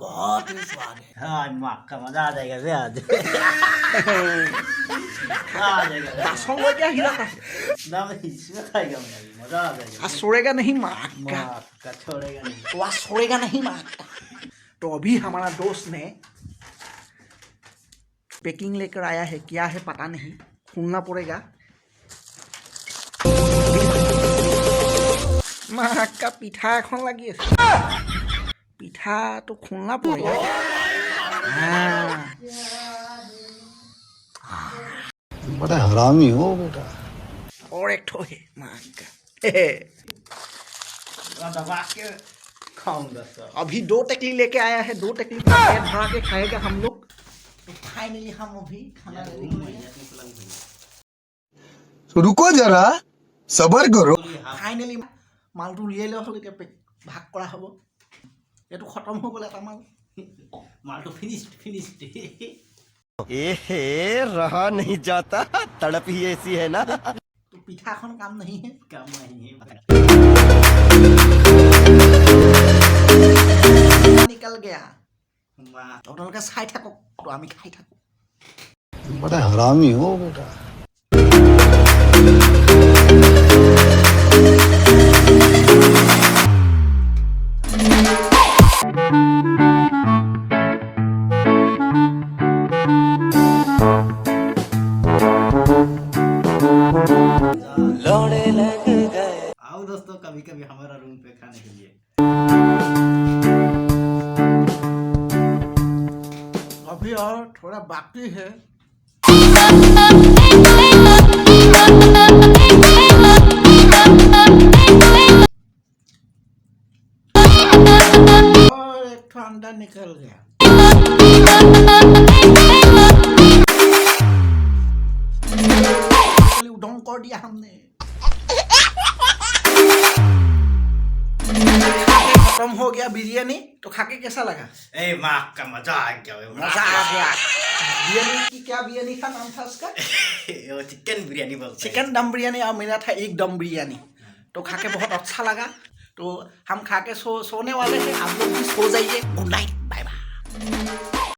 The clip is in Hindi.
बहुत ही स्वाद है। हाँ माँ का मजा आ जाएगा से आज आ जाएगा बासों में क्या हिला था? ना मैं इसमें खाएगा मैं मजा आ जाएगा आज छोड़ेगा नहीं माँ का। माँ का छोड़ेगा नहीं तो आज छोड़ेगा नहीं माँ का। तो अभी हमारा दोस्त ने पैकिंग लेकर आया है, क्या है पता नहीं, खोलना पड़ेगा। माँ का पिठा এখন লাগি আছে। पिठा तो खोलना पड़ेगा। हाँ। बड़ा हरामी हो बेटा। और एक ठो है माँ का। दबा के खाऊंगा सब। अभी 2 टकली लेके आया है, 2 टकली का पेट भरा के खाएगा हम लोग। तो फाइनली हम अभी खाना तो रुको जरा सबर करो। फाइनली मालটো উলিয়াই লোৱা হ'ল, এতিয়া ভাগ কৰা হ'ব। এইটো খতম হৈ গ'ল এটা মাল। माल तो फिनिश्ड एहे रहा नहीं जाता, तड़प ही ऐसी है ना। तो পিঠাখন কাম नहीं है। कम नहीं है निकल गया। माँ আপোনালোকে চাই থাকক, তো আমি খাই থাকো। बड़ा हरामी हो बेटा। आओ दोस्तों कभी कभी हमारा रूम पे खाने के लिए। अभी और थोड़ा बाकी है। और एक ठो अंडा निकल गया। उदम कर दिया हमने। खत्म हो गया बिरयानी। तो खाके कैसा लगा? ए माँ का मजा आ गया मजा आ गया। बिरयानी की क्या बिरयानी का नाम था उसका? वो चिकन बिरयानी बोलते हैं। चिकन दम बिरयानी और मेरा था एक दम बिरयानी। तो खा के बहुत अच्छा लगा। तो हम खा के सोने वाले हैं। आप लोग भी सो जाइए। Good night, bye bye.